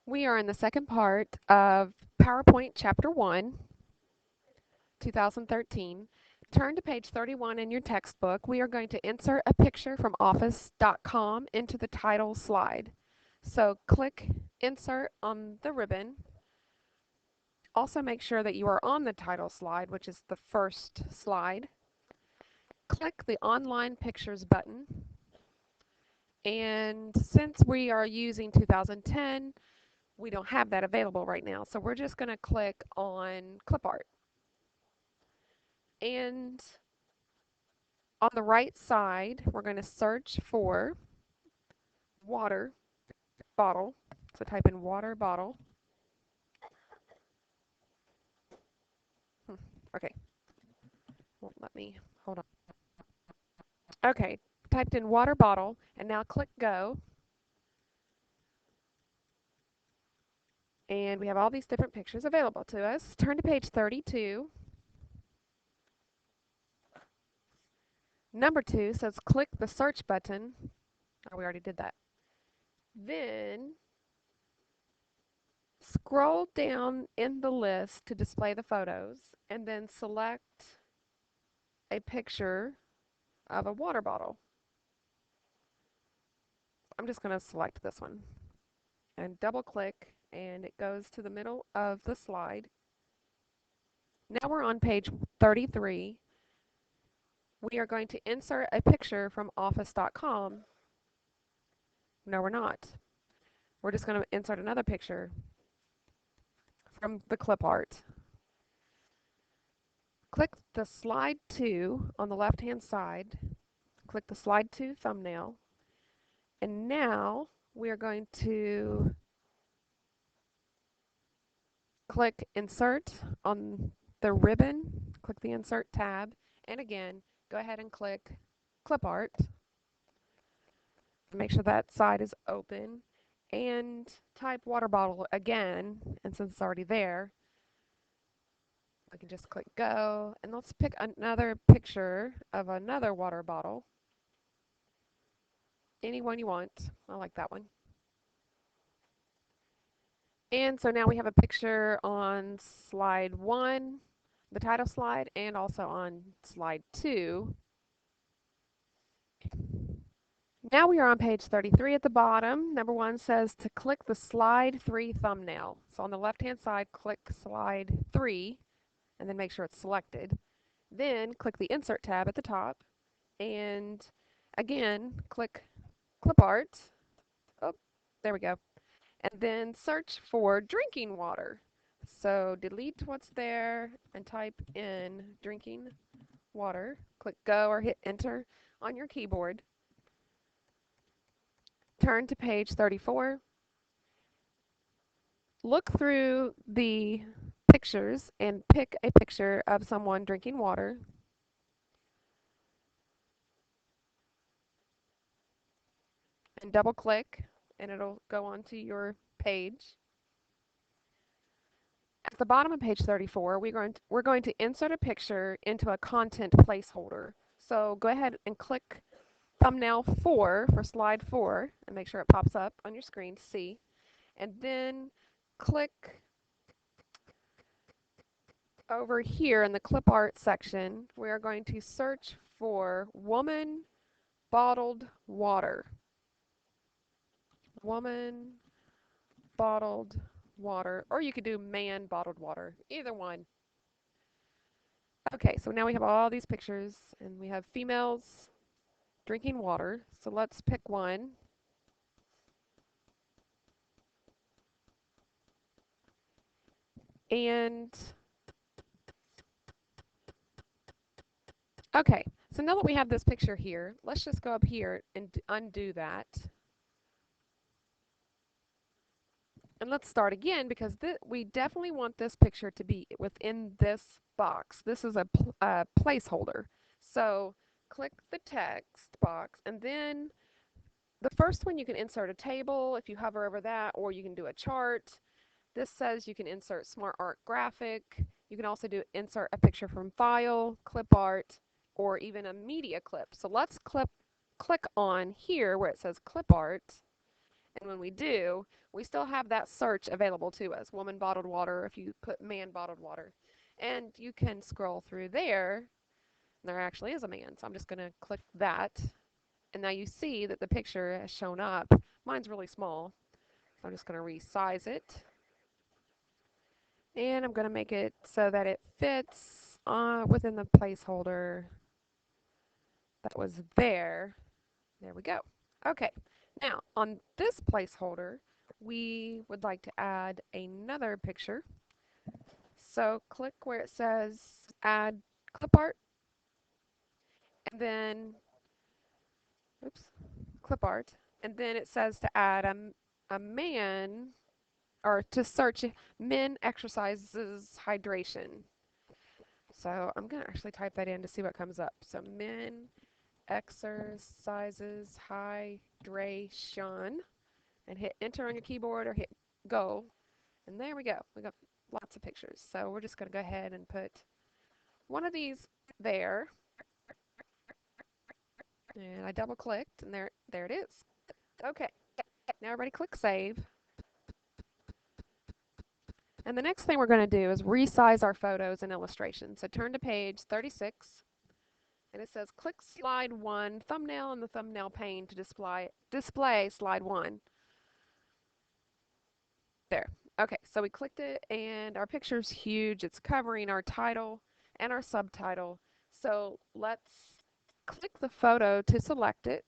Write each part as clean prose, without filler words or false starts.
We are in the second part of PowerPoint Chapter 1, 2013. Turn to page 31 in your textbook. We are going to insert a picture from office.com into the title slide. So click Insert on the ribbon. Also make sure that you are on the title slide, which is the first slide. Click the Online Pictures button. And since we are using 2010, we don't have that available right now. So we're just going to click on Clip Art. And on the right side, we're going to search for water bottle. So type in water bottle. Okay, won't let me. Hold on. Okay, typed in water bottle, and now click Go. And we have all these different pictures available to us. Turn to page 32. Number 2 says click the search button. Oh, we already did that. Then scroll down in the list to display the photos, and then select a picture of a water bottle. I'm just going to select this one and double click, and it goes to the middle of the slide. Now we're on page 33. We are going to insert a picture from office.com. No, we're not. We're just going to insert another picture from the clip art. Click the slide 2 on the left hand side. Click the slide 2 thumbnail. And now we are going to click Insert on the ribbon. Click the Insert tab. And again, go ahead and click Clip Art. Make sure that side is open. And type water bottle again. And since it's already there, I can just click Go. And let's pick another picture of another water bottle. Any one you want. I like that one. And so now we have a picture on slide 1, the title slide, and also on slide 2. Now we are on page 33 at the bottom. Number 1 says to click the slide 3 thumbnail. So on the left-hand side, click slide 3, and then make sure it's selected. Then click the Insert tab at the top, and again, click Clip Art. Oh, there we go. And then search for drinking water. So delete what's there and type in drinking water. Click Go or hit Enter on your keyboard. Turn to page 34. Look through the pictures and pick a picture of someone drinking water. And double click and it'll go onto your page. At the bottom of page 34, we're going to insert a picture into a content placeholder. So go ahead and click thumbnail 4 for slide 4 and make sure it pops up on your screen to see. And then click over here in the clip art section. We are going to search for woman bottled water. Woman bottled water, or you could do man bottled water, either one. Okay, so now we have all these pictures and we have females drinking water. So let's pick one. And okay, so now that we have this picture here, let's just go up here and undo that. And let's start again because we definitely want this picture to be within this box. This is a placeholder. So click the text box, and then the first one you can insert a table if you hover over that, or you can do a chart. This says you can insert smart art graphic. You can also insert a picture from file, clip art, or even a media clip. So let's click on here where it says clip art, And when we do, we still have that search available to us, woman bottled water, if you put man bottled water. And you can scroll through there. There actually is a man, so I'm just going to click that. And now you see that the picture has shown up. Mine's really small, so I'm just going to resize it. And I'm going to make it so that it fits within the placeholder that was there. There we go. Okay, now on this placeholder, we would like to add another picture. So click where it says add clip art, and then, oops, clip art, and then it says to add a man, or to search men exercises hydration. So I'm going to actually type that in to see what comes up. So men exercises hydration, and hit enter on your keyboard or hit go. And there we go. We got lots of pictures. So we're just going to go ahead and put one of these there. And I double clicked and there it is. Okay. Now everybody click save. And the next thing we're going to do is resize our photos and illustrations. So turn to page 36, and it says click slide 1 thumbnail in the thumbnail pane to display slide 1. There. Okay, so we clicked it and our picture's huge. It's covering our title and our subtitle. So let's click the photo to select it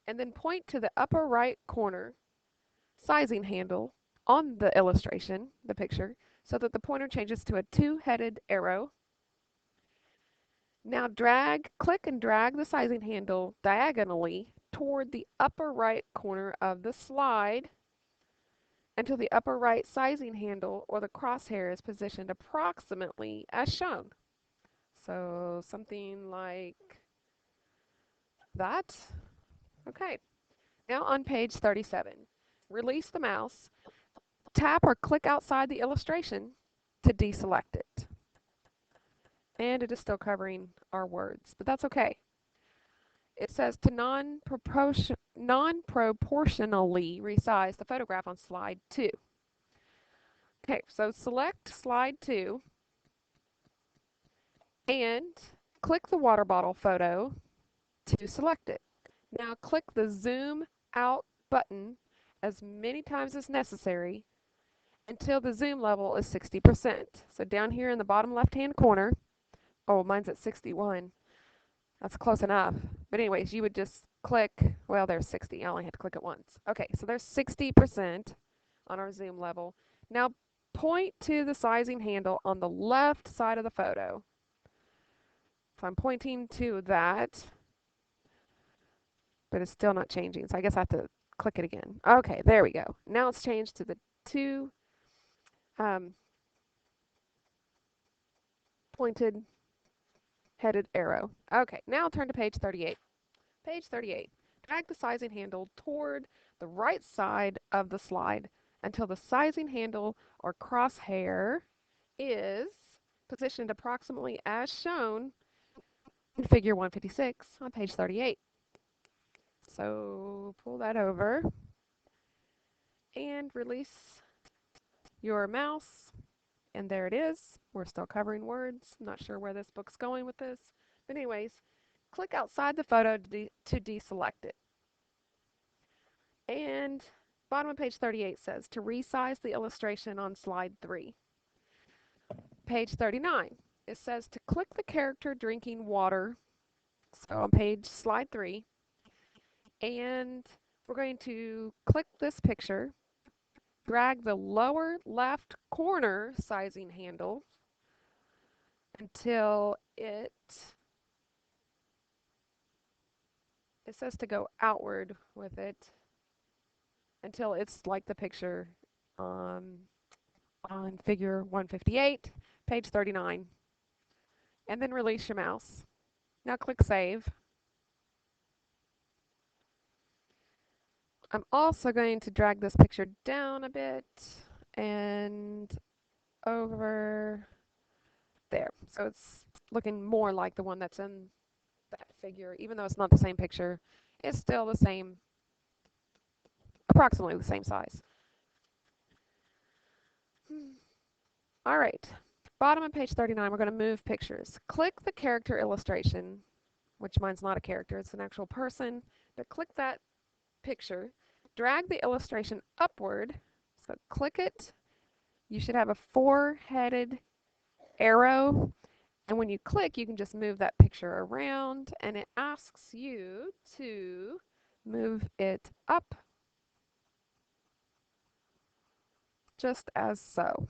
and then point to the upper right corner sizing handle on the illustration, the picture, so that the pointer changes to a two-headed arrow. Now click and drag the sizing handle diagonally toward the upper right corner of the slide until the upper right sizing handle or the crosshair is positioned approximately as shown. So something like that. Okay. Now on page 37, release the mouse, tap or click outside the illustration to deselect it. And it is still covering our words, but that's okay. It says to non-proportionally resize the photograph on slide 2. Okay, so select slide 2 and click the water bottle photo to select it. Now click the zoom out button as many times as necessary until the zoom level is 60%. So down here in the bottom left hand corner, oh, mine's at 61. That's close enough. But anyways, you would just click, well, there's 60. I only had to click it once. Okay, so there's 60% on our zoom level. Now point to the sizing handle on the left side of the photo. So I'm pointing to that, but it's still not changing. So I guess I have to click it again. Okay, there we go. Now it's changed to the two pointed headed arrow. Okay, now turn to page 38. Page 38. Drag the sizing handle toward the right side of the slide until the sizing handle or crosshair is positioned approximately as shown in figure 156 on page 38. So pull that over and release your mouse, and there it is. We're still covering words. I'm not sure where this book's going with this, but anyways, click outside the photo to deselect it. And bottom of page 38 says to resize the illustration on slide 3. Page 39, it says to click the character drinking water, so on slide 3, and we're going to click this picture, drag the lower left corner sizing handle until it says to go outward with it until it's like the picture on figure 158, page 39, and then release your mouse. Now click save. I'm also going to drag this picture down a bit and over there. So it's looking more like the one that's in that figure. Even though it's not the same picture, it's still the same approximately the same size. All right, bottom of page 39, we're going to move pictures. Click the character illustration, which mine's not a character, it's an actual person, but click that picture, drag the illustration upward, so click it. You should have a four-headed arrow, and when you click, you can just move that picture around, and it asks you to move it up, just as so.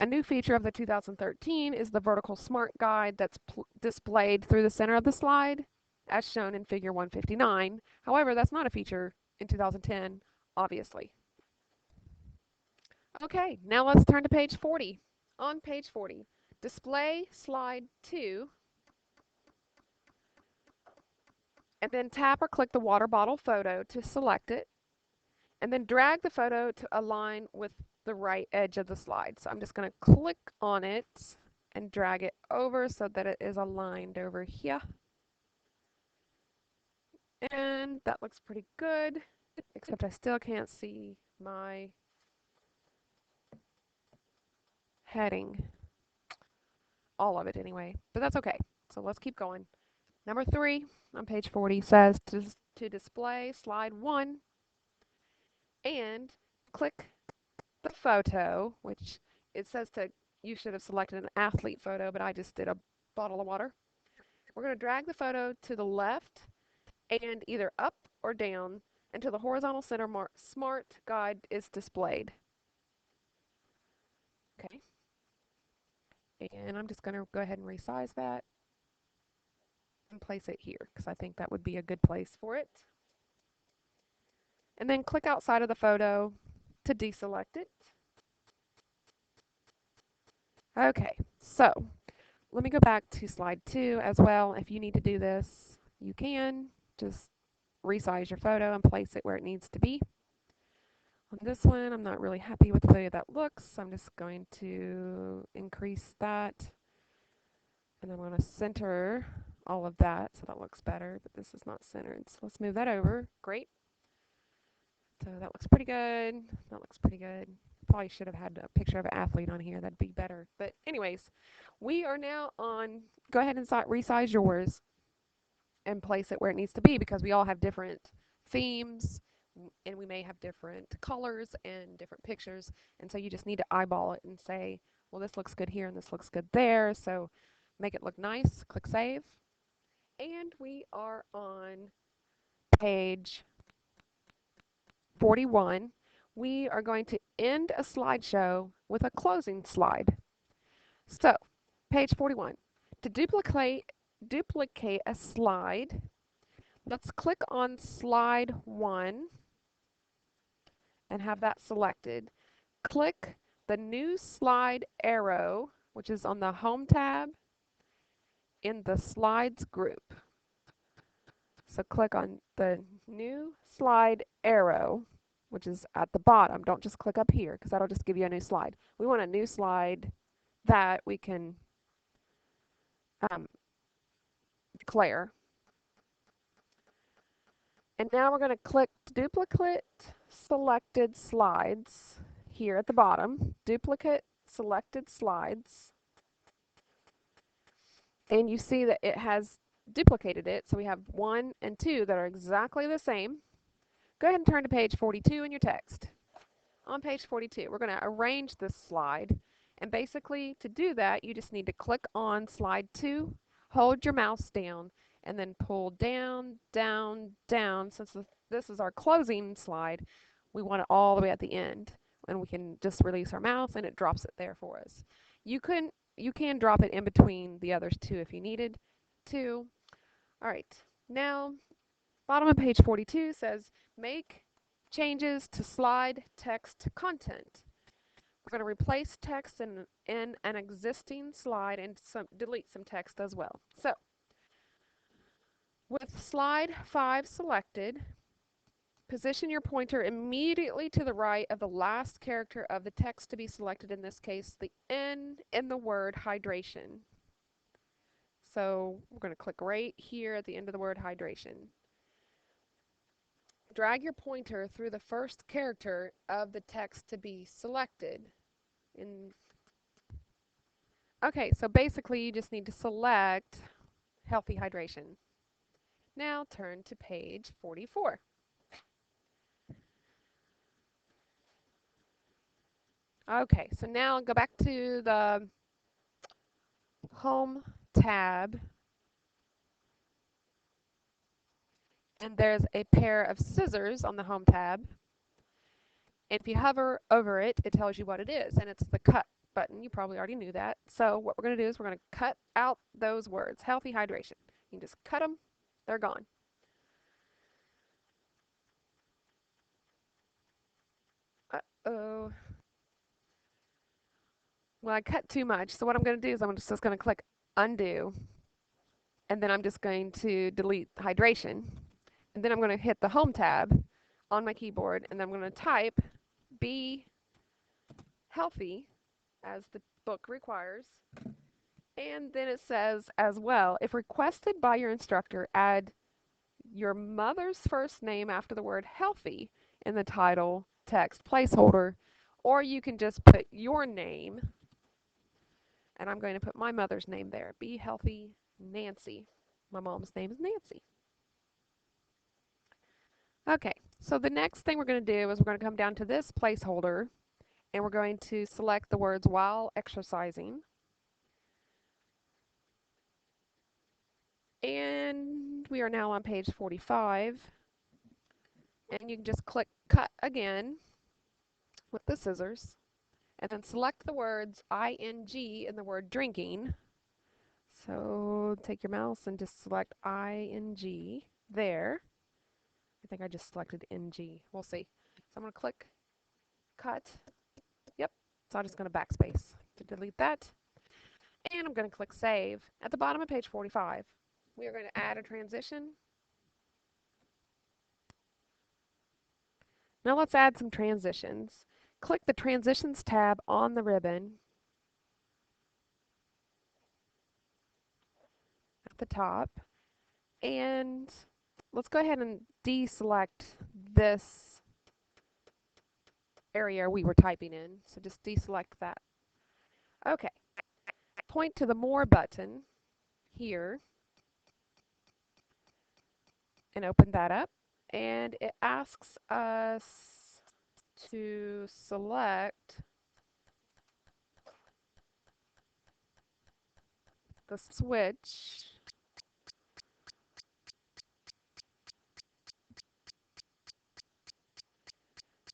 A new feature of the 2013 is the vertical smart guide that's displayed through the center of the slide, as shown in figure 159. However, that's not a feature in 2010, obviously. Okay, now let's turn to page 40. On page 40, display slide 2, and then tap or click the water bottle photo to select it, and then drag the photo to align with the right edge of the slide. So I'm just going to click on it and drag it over so that it is aligned over here. And that looks pretty good, except I still can't see my heading. All of it anyway, but that's okay. So let's keep going. Number 3 on page 40 says to display slide 1 and click the photo, which it says you should have selected an athlete photo, but I just did a bottle of water. We're going to drag the photo to the left and either up or down until the horizontal center smart guide is displayed. Okay. And I'm just going to go ahead and resize that and place it here because I think that would be a good place for it. And then click outside of the photo to deselect it. Okay, so let me go back to slide 2 as well. If you need to do this, you can. Just resize your photo and place it where it needs to be. On this one, I'm not really happy with the way that looks. I'm just going to increase that. And I'm going to center all of that so that looks better, but this is not centered. So let's move that over. Great. So that looks pretty good. That looks pretty good. Probably should have had a picture of an athlete on here. That'd be better. But anyways, we are now on, go ahead and resize yours and place it where it needs to be because we all have different themes and we may have different colors and different pictures. And so you just need to eyeball it and say, well, this looks good here and this looks good there. So make it look nice. Click Save. And we are on page 41. We are going to end a slideshow with a closing slide. So, page 41. To duplicate a slide, let's click on slide 1 and have that selected. Click the new slide arrow, which is on the Home tab in the Slides group. So click on the new slide arrow, which is at the bottom. Don't just click up here because that'll just give you a new slide. We want a new slide that we can declare. And now we're going to click duplicate selected slides here at the bottom. Duplicate selected slides. And you see that it has duplicated it. So we have 1 and 2 that are exactly the same. Go ahead and turn to page 42 in your text. On page 42, we're going to arrange this slide. And basically, to do that, you just need to click on slide 2, hold your mouse down, and then pull down, down, down. Since this is our closing slide, we want it all the way at the end. And we can just release our mouse, and it drops it there for us. You can drop it in between the others two if you needed to. All right, now, bottom of page 42 says, make changes to slide text content. We're going to replace text in an existing slide and delete some text as well. So, with slide 5 selected, position your pointer immediately to the right of the last character of the text to be selected, in this case, the N in the word hydration. So, we're going to click right here at the end of the word hydration. drag your pointer through the first character of the text to be selected. Okay, so basically you just need to select healthy hydration. Now turn to page 44. Okay, so now go back to the Home tab, and there's a pair of scissors on the Home tab. If you hover over it, it tells you what it is, and it's the cut button. You probably already knew that. So what we're going to do is we're going to cut out those words, healthy hydration. You can just cut them. They're gone. Uh-oh. Well, I cut too much, so what I'm going to do is I'm just going to click undo, and then I'm just going to delete hydration, and then I'm going to hit the Home tab on my keyboard, and then I'm going to type be healthy as the book requires, and then it says as well, if requested by your instructor, add your mother's first name after the word healthy in the title text placeholder, or you can just put your name, and I'm going to put my mother's name there. Be healthy, Nancy. My mom's name is Nancy. Okay, so the next thing we're going to do is we're going to come down to this placeholder, and we're going to select the words while exercising. And we are now on page 45. And you can just click cut again with the scissors, and then select the words ing in the word drinking. So take your mouse and just select ing there. I think I just selected ng. We'll see. So I'm going to click cut. Yep. So I'm just going to backspace to delete that. And I'm going to click save. At the bottom of page 45, we are going to add a transition. Now let's add some transitions. Click the Transitions tab on the ribbon at the top, and let's go ahead and deselect this area we were typing in. So just deselect that. Okay. Point to the More button here and open that up. And it asks us to select the switch.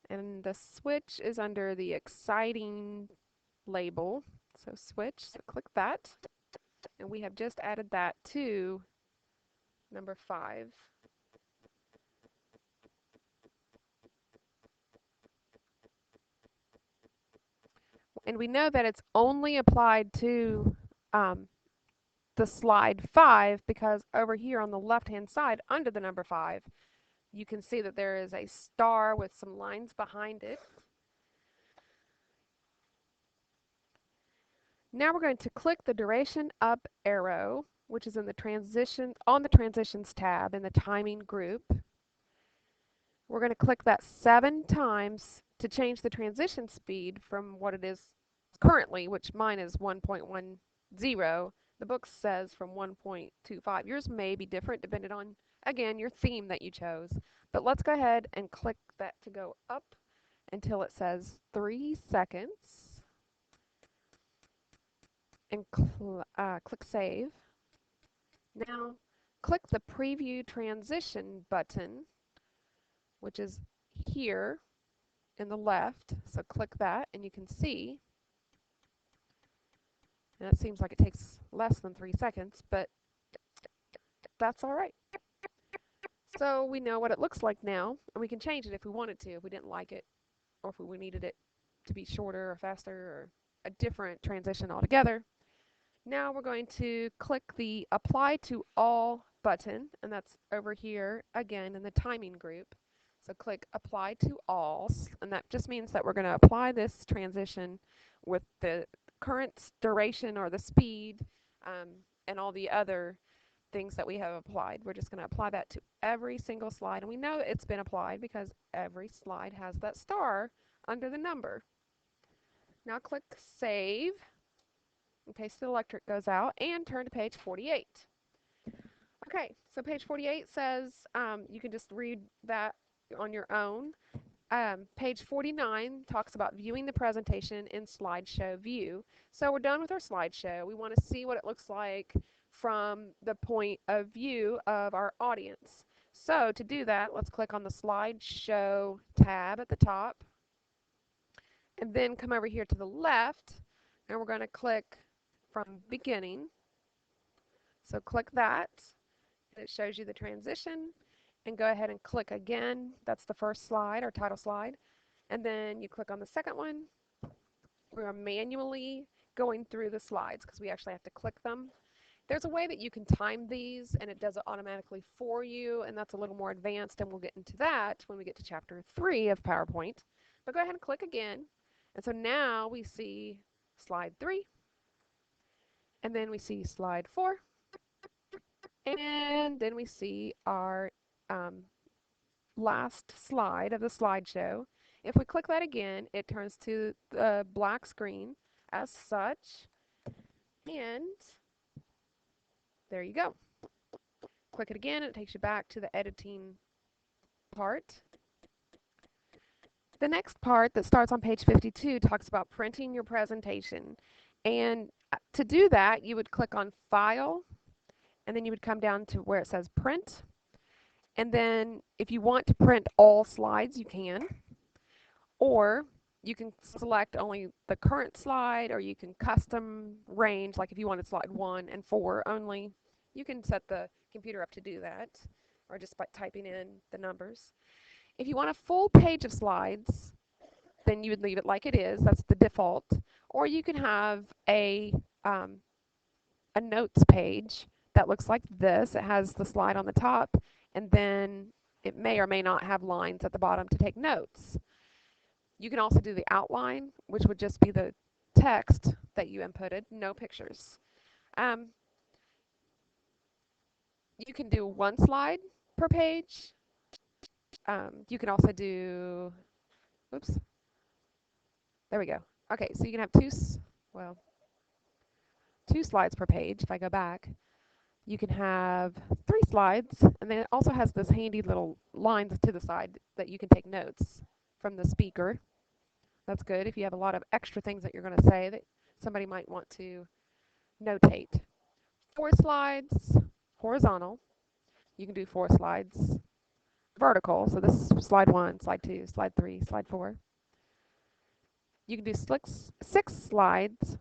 And the switch is under the exciting label. So switch, so click that. And we have just added that to number 5. And we know that it's only applied to the slide 5 because over here on the left-hand side under the number 5, you can see that there is a star with some lines behind it. Now we're going to click the duration up arrow, which is in the Transitions tab in the timing group. We're going to click that 7 times to change the transition speed from what it is currently, which mine is 1.10. The book says from 1.25. Yours may be different depending on, again, your theme that you chose. But let's go ahead and click that to go up until it says 3 seconds. And click Save. Now, click the Preview Transition button, which is here in the left. So click that, and you can see, and it seems like it takes less than 3 seconds, but that's all right. So we know what it looks like now, and we can change it if we wanted to, if we didn't like it, or if we needed it to be shorter or faster or a different transition altogether. Now we're going to click the Apply to All button, and that's over here again in the timing group. So click Apply to All, and that just means that we're going to apply this transition with the current duration or the speed and all the other things that we have applied. We're just going to apply that to every single slide. And we know it's been applied because every slide has that star under the number. Now click Save in case the electric goes out and turn to page 48. Okay, so page 48 says you can just read that on your own. Page 49 talks about viewing the presentation in slideshow view. So we're done with our slideshow. We want to see what it looks like from the point of view of our audience. So to do that, let's click on the slideshow tab at the top and then come over here to the left and we're going to click from beginning. So click that. It shows you the transition, and go ahead and click again. That's the first slide, our title slide, and then you click on the second one. We're manually going through the slides because we actually have to click them. There's a way that you can time these and it does it automatically for you, and that's a little more advanced, and we'll get into that when we get to chapter 3 of PowerPoint. But go ahead and click again, and so now we see slide 3, and then we see slide 4, and then we see our last slide of the slideshow. If we click that again, it turns to the black screen as such, and there you go. Click it again, and it takes you back to the editing part. The next part that starts on page 52 talks about printing your presentation, and to do that you would click on File, and then you would come down to where it says Print. And then if you want to print all slides, you can. Or you can select only the current slide, or you can custom range, like if you wanted slide 1 and 4 only. You can set the computer up to do that, or just by typing in the numbers. If you want a full page of slides, then you would leave it like it is. That's the default. Or you can have a notes page that looks like this. It has the slide on the top, and then it may or may not have lines at the bottom to take notes. You can also do the outline, which would just be the text that you inputted, no pictures. You can do one slide per page. You can also do, oops, there we go. Okay, so you can have two slides per page. If I go back, you can have 3 slides, and then it also has this handy little lines to the side that you can take notes from the speaker. That's good if you have a lot of extra things that you're going to say that somebody might want to notate. 4 slides horizontal. You can do 4 slides vertical. So this is slide 1, slide 2, slide 3, slide 4. You can do 6 slides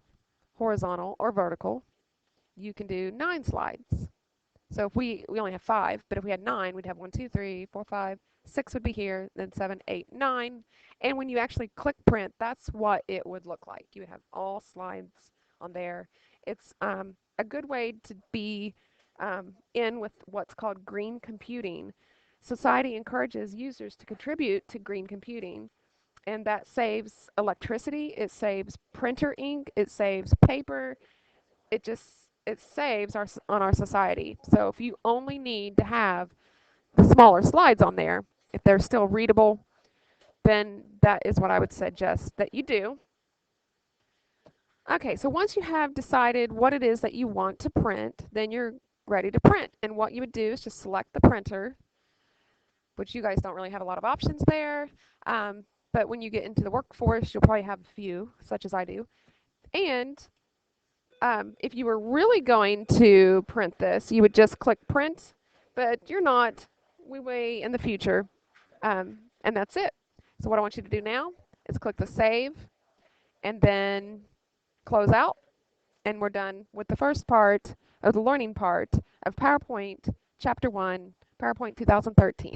horizontal or vertical. You can do 9 slides. So if we only have 5, but if we had 9, we'd have 1, 2, 3, 4, 5, 6 would be here, then 7, 8, 9. And when you actually click print, that's what it would look like. You would have all slides on there. It's a good way to be in with what's called green computing. Society encourages users to contribute to green computing, and that saves electricity, it saves printer ink, it saves paper, it saves on our society. So if you only need to have the smaller slides on there, if they're still readable, then that is what I would suggest that you do. Okay, so once you have decided what it is that you want to print, then you're ready to print. And what you would do is just select the printer, which you guys don't really have a lot of options there. But when you get into the workforce, you'll probably have a few, such as I do. And if you were really going to print this, you would just click print, but you're not. We way in the future, and that's it. So what I want you to do now is click the save, and then close out, and we're done with the first part of the learning part of PowerPoint Chapter 1, PowerPoint 2013.